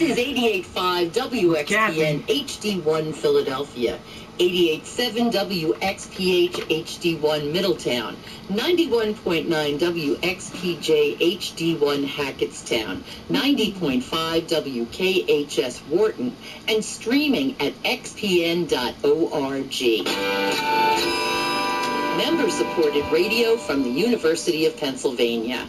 This is 88.5 WXPN HD1 Philadelphia, 88.7 WXPH HD1 Middletown, 91.9 WXPJ HD1 Hackettstown, 90.5 WKHS Wharton, and streaming at xpn.org. Member-supported radio from the University of Pennsylvania.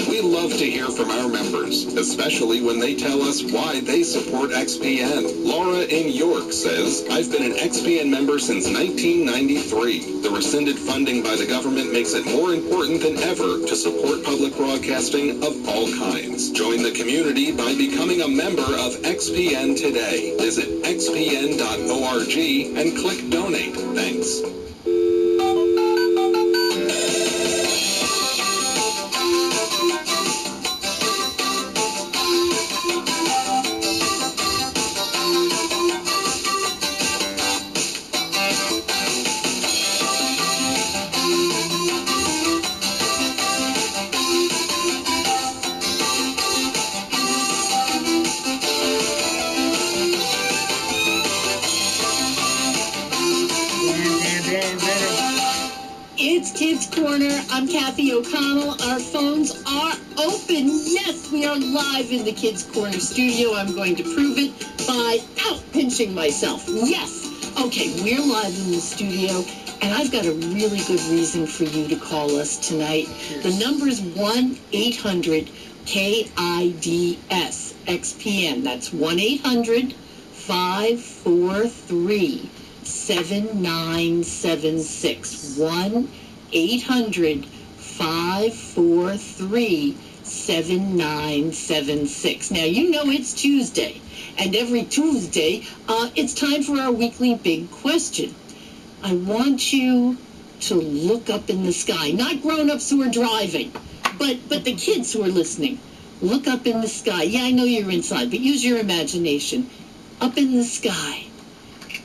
We love to hear from our members, especially when they tell us why they support XPN. Laura in York says, I've been an XPN member since 1993. The rescinded funding by the government makes it more important than ever to support public broadcasting of all kinds. Join the community by becoming a member of XPN today. Visit xpn.org and click Donate. Thanks. It's Kids Corner. I'm Kathy O'Connell. Our phones are open. Yes, we are live in the Kids Corner studio. I'm going to prove it by out-pinching myself. Yes, Okay, we're live in the studio, and I've got a really good reason for you to call us tonight. The number is 1-800-KIDS-XPN. That's 1-800-543-7976. 1-800-543-7976. Now, you know it's Tuesday. And every Tuesday, it's time for our weekly big question. I want you to look up in the sky. Not grown-ups who are driving, but the kids who are listening. Look up in the sky. Yeah, I know you're inside, but use your imagination. Up in the sky.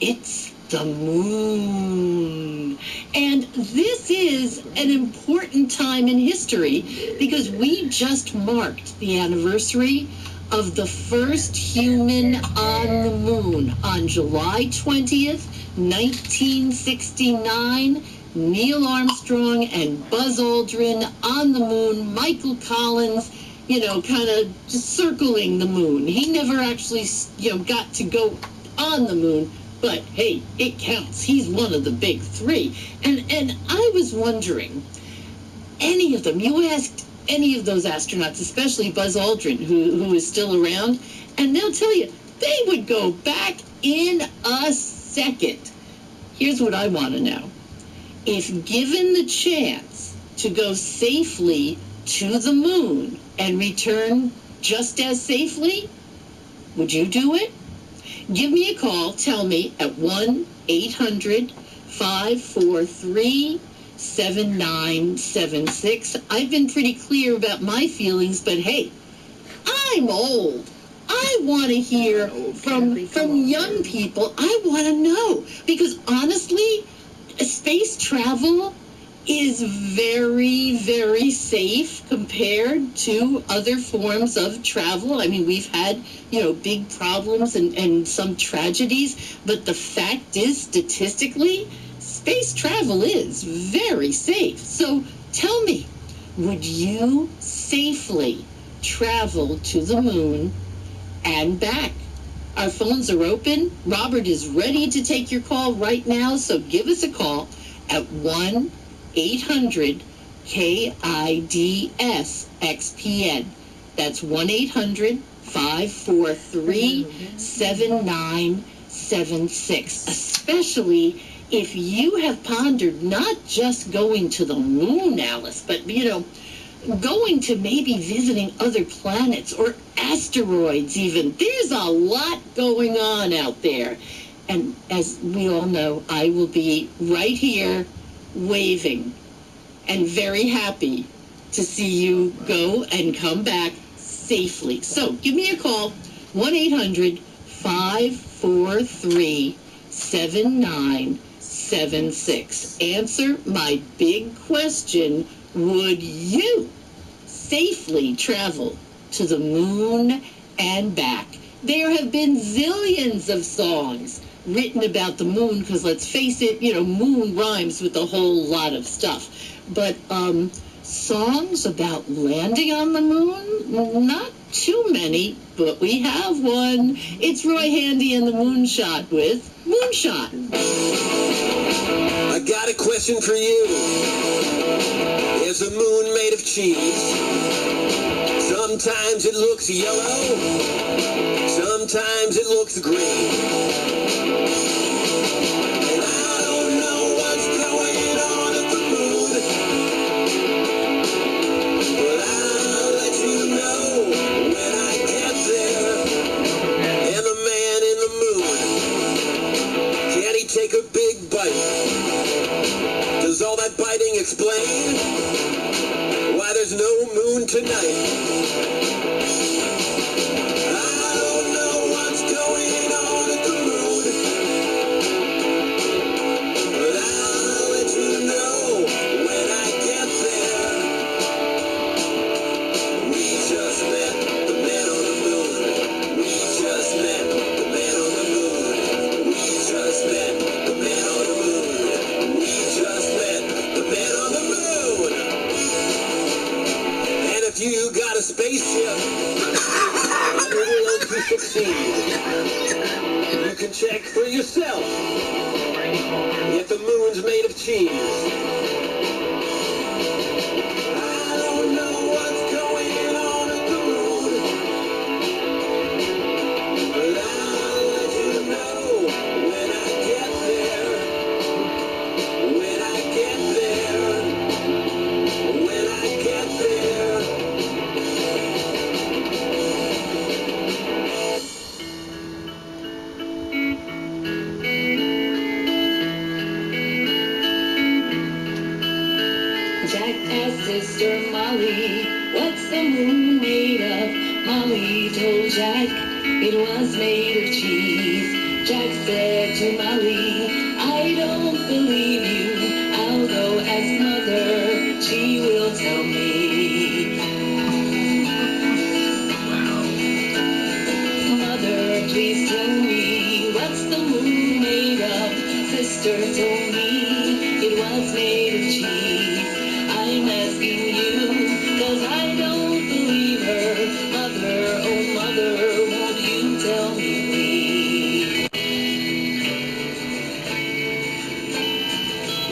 It's the moon. And this is an important time in history because we just marked the anniversary of the first human on the moon. On July 20th, 1969, Neil Armstrong and Buzz Aldrin on the moon. Michael Collins, kind of just circling the moon. He never actually, got to go on the moon, but hey, it counts. He's one of the big three. And I was wondering, any of them, you asked any of those astronauts, especially Buzz Aldrin, who is still around, and they'll tell you they would go back in a second. Here's what I want to know. If given the chance to go safely to the moon and return just as safely, would you do it? Give me a call. Tell me at 1-800-543-7976. I've been pretty clear about my feelings, but hey, I'm old. I want to hear from young people. I want to know, because honestly, space travel is very, very safe compared to other forms of travel. I mean, we've had, big problems and some tragedies, but the fact is, statistically, space travel is very safe. So tell me, would you safely travel to the moon and back? Our phones are open. Robert is ready to take your call right now, so give us a call at 1-800-KIDS-XPN. That's 1-800-543-7976. Especially if you have pondered not just going to the moon, Alice, but, going to maybe visiting other planets or asteroids even. There's a lot going on out there. And as we all know, I will be right here waving and very happy to see you go and come back safely. So give me a call, 1-800-543-7976. Answer my big question. Would you safely travel to the moon and back? There have been zillions of songs written about the moon because, let's face it, moon rhymes with a whole lot of stuff. But songs about landing on the moon, not too many, but we have one. It's Roy Handy and the Moonshot with Moonshot. I got a question for you. Is the moon made of cheese? Sometimes it looks yellow, sometimes it looks green. And I don't know what's going on at the moon, but I'll let you know when I get there. And the man in the moon, can he take a big bite? Does all that biting explain why there's no moon tonight? I don't know what's going on at the moon, but I'll let you know when I get there. We just met the man on the moon. We just met the man on the moon. We just met the man on the moon. We just met the man on the moon. And if you got a spaceship, a little old piece succeed. You can check for yourself if the moon's made of cheese. I don't know what's going on at the moon, but I'll let you know when I get there. When I get there. When I get there. Jack asked Sister Molly, what's the moon made of? Molly told Jack it was made of cheese. Jack said to Molly, I don't believe you. I'll go ask Mother, she will tell me. Mother, please tell me, what's the moon made of? Sister told me it was made of cheese. I'm asking you, 'cause I don't believe her. Mother, oh mother, won't you tell me please?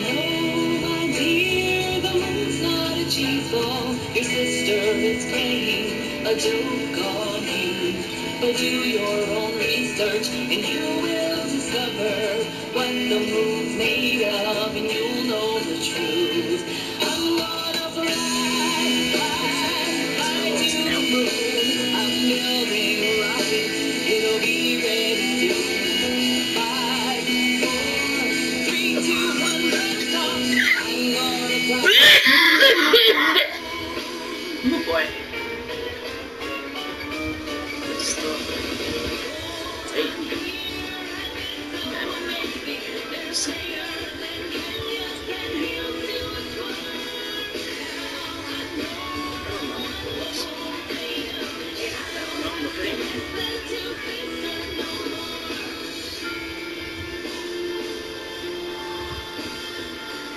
No, my dear, the moon's not a cheese ball. Your sister is playing a joke on you. But do your own research and you will discover what the moon's made of, and you'll know the truth. I'm gonna fly to the moon. I'm building a rocket, it'll be ready soon. 5, 4, 3, 2, 1, lift off. I'm gonna fly. Oh boy.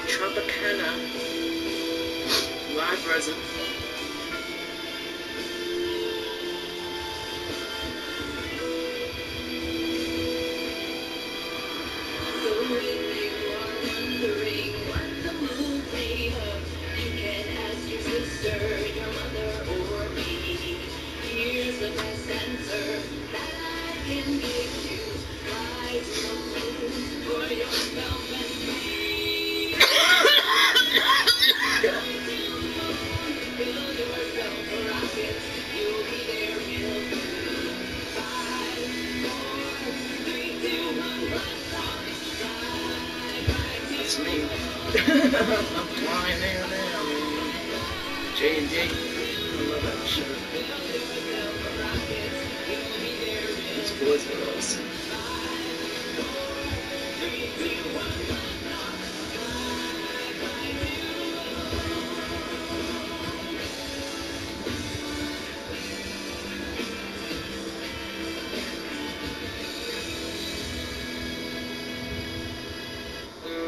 Tropicana live resin. So if you are wondering what the moon's made of, you can ask your sister, your mother, or me. Here's the best answer that I can give you. Fly to the moon for yourself and me. Build yourself a rocket, you'll be there real soon. 5, 4, 3, 2, 1, blast off. That's me. I'm flying there now. J&J. I love that shit. It's boys for us.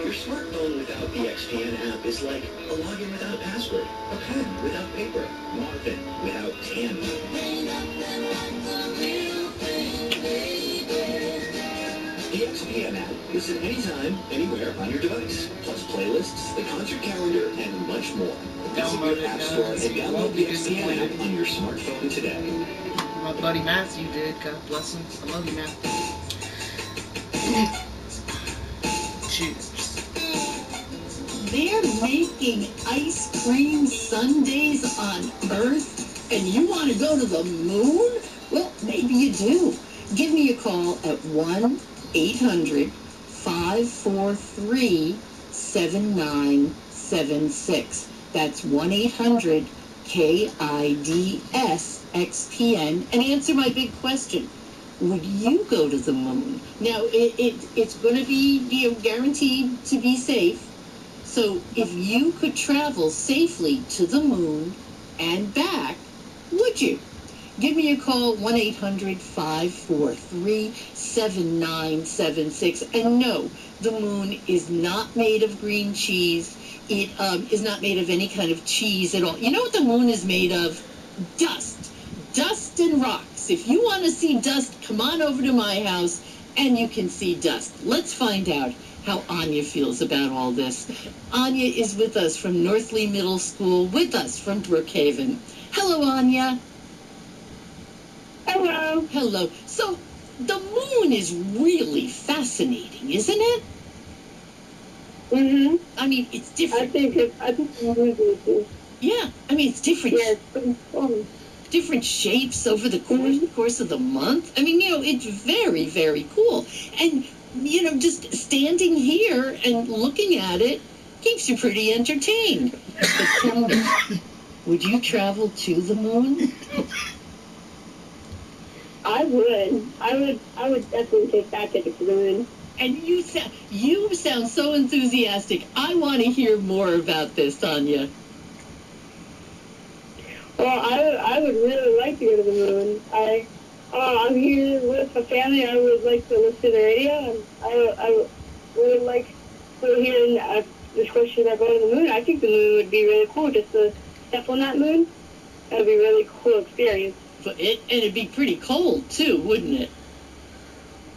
Your smartphone without the WXPN app is like a login without a password, a pen without paper, Marvin without candy. The WXPN app. Listen anytime, anywhere on your device. Plus playlists, the concert calendar, and much more. Visit Download your it app now. store and You download won't the be WXPN app disappointed. on your smartphone today. My buddy Matthew did. God bless him. I love you, Matthew. Cheers. They're making ice cream sundaes on Earth, and you want to go to the moon? Well, maybe you do. Give me a call at 1-800-543-7976. That's 1-800-KIDS-XPN, and answer my big question. Would you go to the moon? Now, it's going to be, guaranteed to be safe. So if you could travel safely to the moon and back, would you? Give me a call, 1-800-543-7976. And no, the moon is not made of green cheese. It is not made of any kind of cheese at all. You know what the moon is made of? Dust. Dust and rocks. Yes, if you want to see dust, come on over to my house and you can see dust. Let's find out how Anya feels about all this. Anya is with us from Northley Middle School, with us from Brookhaven. Hello, Anya. Hello. Hello. So, the moon is really fascinating, isn't it? Mhm. I mean, it's different. I think it's really too. Yeah, I mean, it's different. Yeah, it's pretty fun. Different shapes over the course of the month. I mean, it's very, very cool. And, just standing here and looking at it keeps you pretty entertained. But tell me, would you travel to the moon? I would definitely take that ticket to the moon. And you sound so enthusiastic. I want to hear more about this, Anya. Well, I would really like to go to the moon. I'm here with a family. I would like to listen to the radio, and I would like to hear this question about going to the moon. I think the moon would be really cool, just to step on that moon. That would be a really cool experience. And it'd be pretty cold, too, wouldn't it?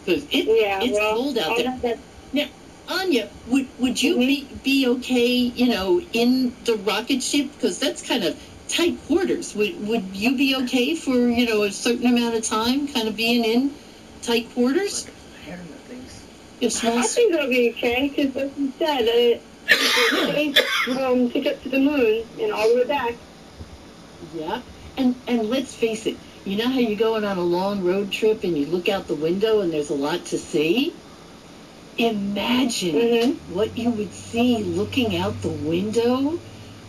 Because it's cold out there. Now, Anya, would you be okay, in the rocket ship? Because that's kind of tight quarters. Would you be okay for, a certain amount of time, kind of being in tight quarters? I think that'll be okay, because as you said, it's to get to the moon and all the way back. Yeah, and let's face it, you know how you're going on a long road trip and you look out the window and there's a lot to see? Imagine what you would see looking out the window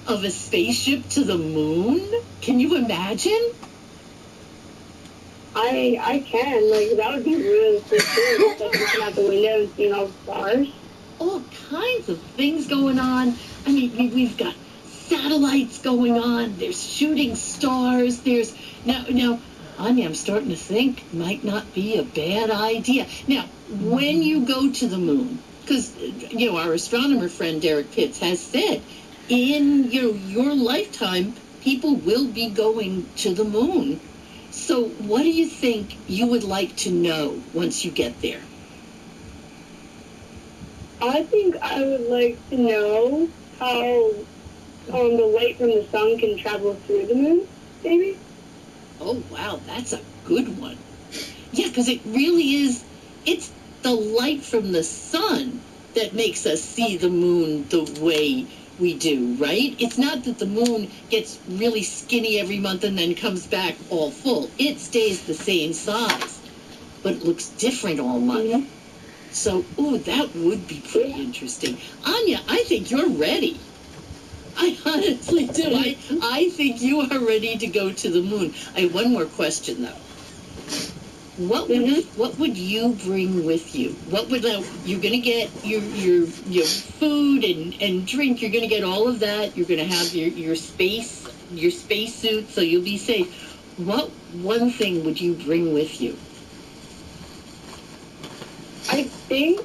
of a spaceship to the moon. Can you imagine? I can. Like, that would be really cool, too. Like, looking out the window and seeing all the stars. All kinds of things going on. I mean, we've got satellites going on. There's shooting stars. There's... Now, Anya, I'm starting to think might not be a bad idea. Now, when you go to the moon, because, our astronomer friend Derek Pitts has said, in your lifetime, people will be going to the moon. So what do you think you would like to know once you get there? I think I would like to know how the light from the sun can travel through the moon, maybe? Oh, wow, that's a good one. Yeah, because it really is, it's the light from the sun that makes us see the moon the way we do, right? It's not that the moon gets really skinny every month and then comes back all full. It stays the same size, but it looks different all month. Mm-hmm. So, that would be pretty interesting. Anya, I think you're ready. I honestly do. I think you are ready to go to the moon. I have one more question, though. What would you bring with you? What would you're going to get your food and drink? You're going to get all of that. You're going to have your space suit, so you'll be safe. What one thing would you bring with you? I think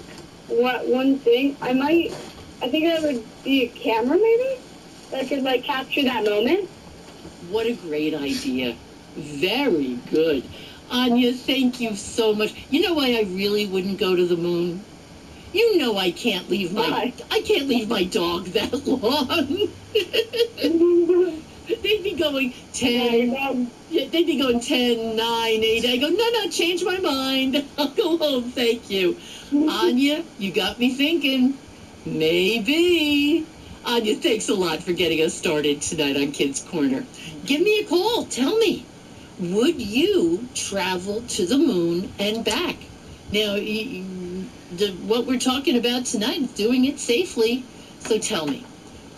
I think I would be a camera, maybe, that could capture that moment. What a great idea! Very good. Anya, thank you so much. You know why I really wouldn't go to the moon? You know I can't leave my dog that long. They'd be going 10. They'd be going 10, 9, 8. I go, no, change my mind. I'll go home, thank you. Anya, you got me thinking. Maybe. Anya, thanks a lot for getting us started tonight on Kids Corner. Give me a call. Tell me. Would you travel to the moon and back? Now, what we're talking about tonight is doing it safely. So tell me,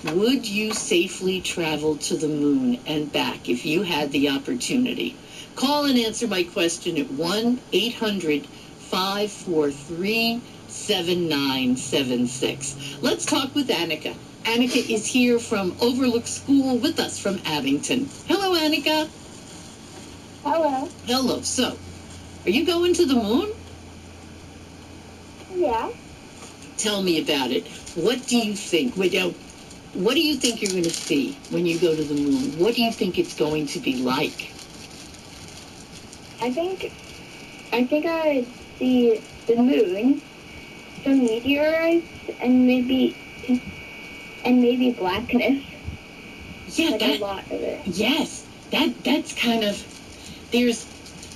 would you safely travel to the moon and back if you had the opportunity? Call and answer my question at 1-800-543-7976. Let's talk with Annika. Annika is here from Overlook School with us from Abington. Hello, Annika. Hello. Hello. So, are you going to the moon? Yeah. Tell me about it. What do you think? What do you think you're going to see when you go to the moon? What do you think it's going to be like? I think I would see the moon, some meteorites, and maybe blackness. Yeah, Like a lot of it. Yes, that's kind of, there's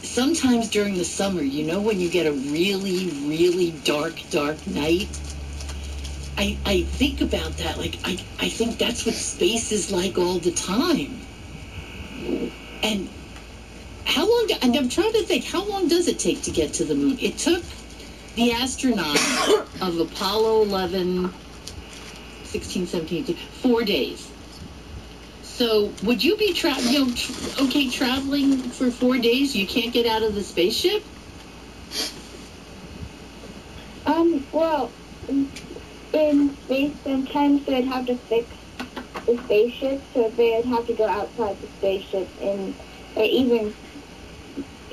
sometimes during the summer, when you get a really, really dark night, I think about that. Like, I think that's what space is like all the time. And and I'm trying to think, how long does it take to get to the moon? It took the astronauts of Apollo 11, 16, 17, 4 days. So would you be traveling for 4 days? You can't get out of the spaceship? Well, in space, sometimes they'd have to fix the spaceship, so they'd have to go outside the spaceship in an even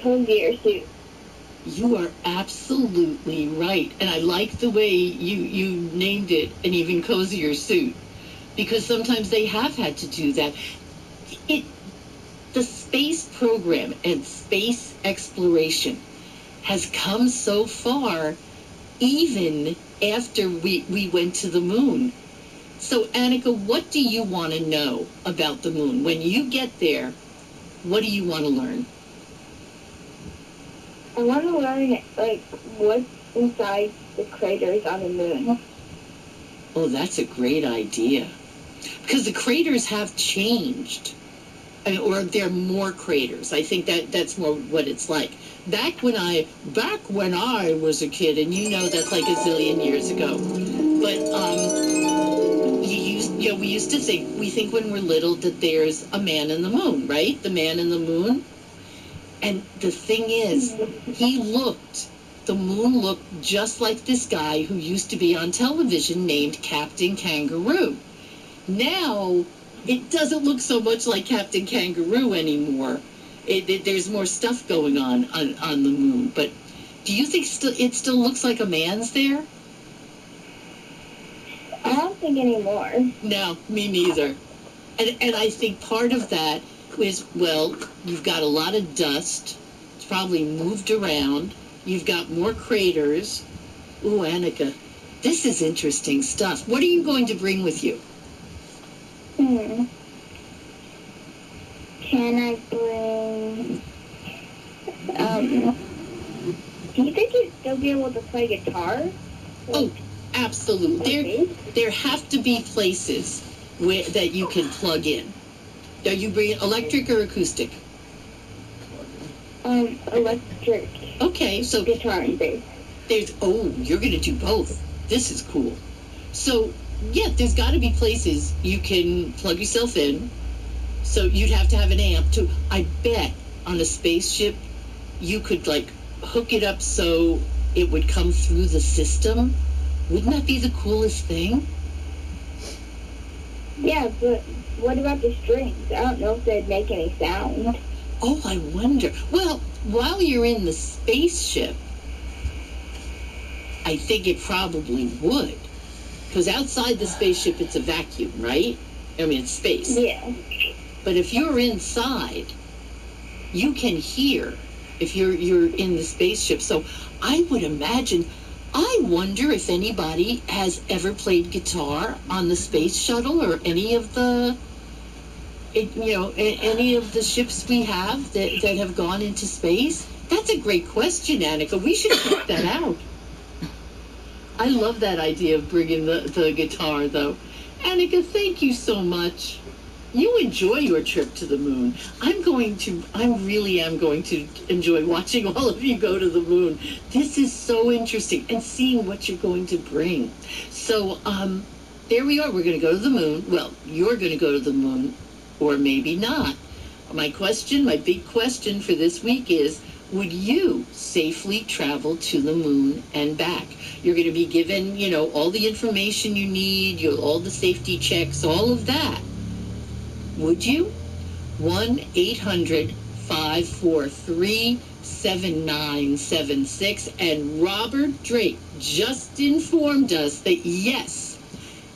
cozier suit. You are absolutely right. And I like the way you named it an even cozier suit, because sometimes they have had to do that. The space program and space exploration has come so far, even after we went to the moon. So, Annika, what do you want to know about the moon? When you get there, what do you want to learn? I want to learn, like, what's inside the craters on the moon. Oh, that's a great idea. Because the craters have changed. Or there are more craters. I think that's more what it's like. Back when I was a kid, and that's like a zillion years ago. But we used to think when we're little that there's a man in the moon, right? The man in the moon. And the thing is, the moon looked just like this guy who used to be on television named Captain Kangaroo. Now, it doesn't look so much like Captain Kangaroo anymore. There's more stuff going on the moon. But do you think it still looks like a man's there? I don't think anymore. No, me neither. And I think part of that is, well, you've got a lot of dust. It's probably moved around. You've got more craters. Ooh, Annika, this is interesting stuff. What are you going to bring with you? Can I bring... do you think you'd still be able to play guitar? Oh, absolutely. There have to be places that you can plug in. Are you bringing electric or acoustic? Electric. Okay, so guitar and bass. You're going to do both. This is cool. So, yeah, there's got to be places you can plug yourself in. So you'd have to have an amp too. I bet on a spaceship you could hook it up so it would come through the system. Wouldn't that be the coolest thing? Yeah, but what about the strings? I don't know if they'd make any sound. Oh, I wonder. Well, while you're in the spaceship, I think it probably would. Because outside the spaceship, it's a vacuum, right? I mean, it's space. Yeah. But if you're inside, you can hear if you're in the spaceship. So I would imagine, I wonder if anybody has ever played guitar on the space shuttle or any of the ships we have that have gone into space. That's a great question, Annika. We should check that out. I love that idea of bringing the guitar, though. Annika, thank you so much. You enjoy your trip to the moon. I really am going to enjoy watching all of you go to the moon. This is so interesting, and seeing what you're going to bring. So, there we are. We're going to go to the moon. Well, you're going to go to the moon, or maybe not. My big question for this week is, would you safely travel to the moon and back? You're going to be given, all the information you need, all the safety checks, all of that. Would you? 1-800-543-7976. And Robert Drake just informed us that, yes,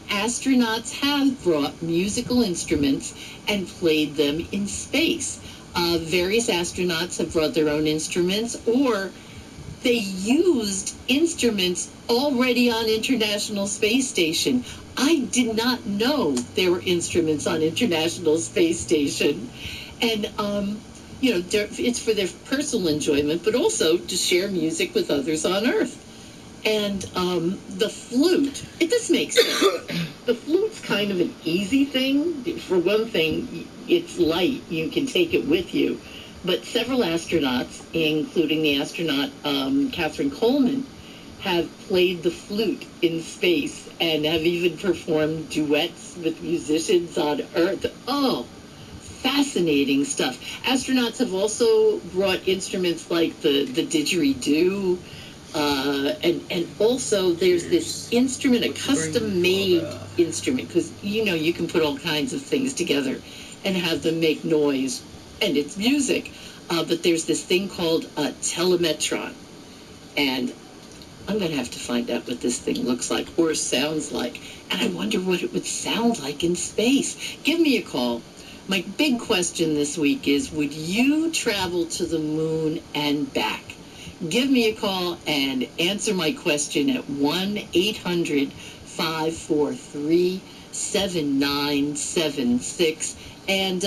astronauts have brought musical instruments and played them in space. Various astronauts have brought their own instruments, or they used instruments already on International Space Station. I did not know there were instruments on International Space Station. And, it's for their personal enjoyment, but also to share music with others on Earth. And the flute, this makes sense. The flute's kind of an easy thing. For one thing, it's light. You can take it with you. But several astronauts, including the astronaut Catherine Coleman, have played the flute in space and have even performed duets with musicians on Earth. Oh, fascinating stuff. Astronauts have also brought instruments like the didgeridoo, and also there's this instrument, a custom-made instrument, because you can put all kinds of things together and have them make noise, and it's music. But there's this thing called a telemetron, and I'm going to have to find out what this thing looks like or sounds like, and I wonder what it would sound like in space. Give me a call. My big question this week is, would you travel to the moon and back? Give me a call and answer my question at 1-800-543-7976. And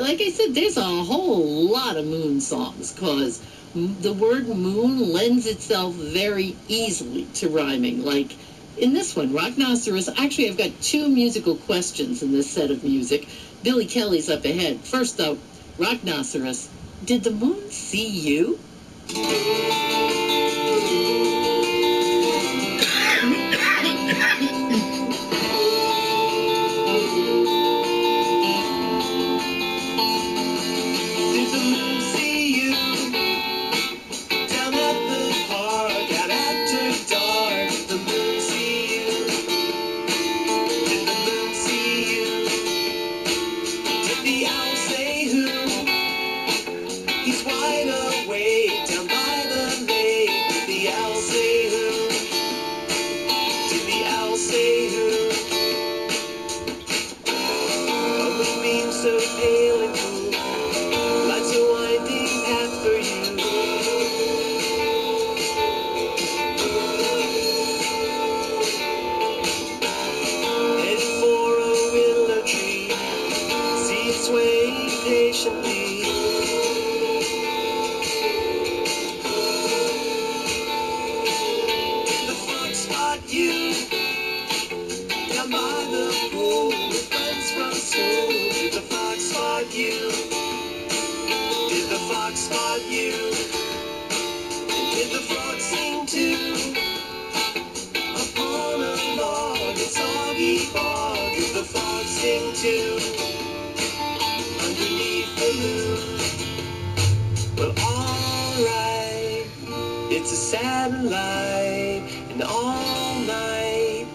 like I said, there's a whole lot of moon songs, because the word moon lends itself very easily to rhyming. Like in this one, Rocknoceros. Actually, I've got two musical questions in this set of music. Billy Kelly's up ahead. First, though, Rocknoceros, did the moon see you? It's a satellite, and all night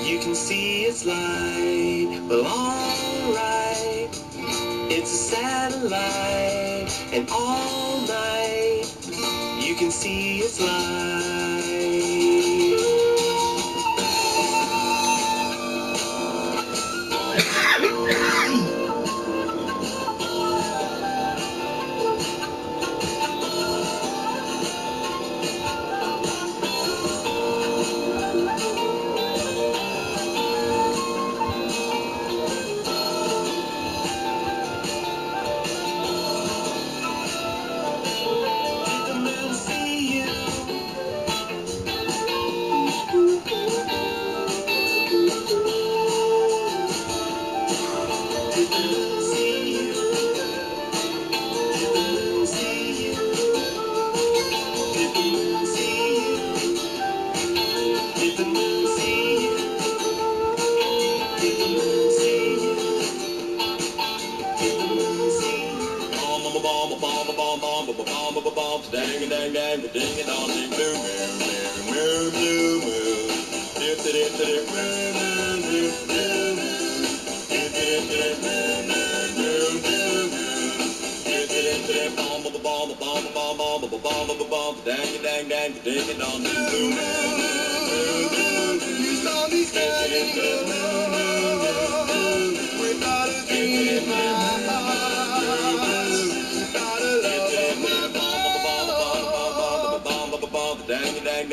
you can see its light. Well, alright, it's a satellite, and all night you can see its light.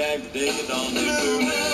bag to dig it on the moon.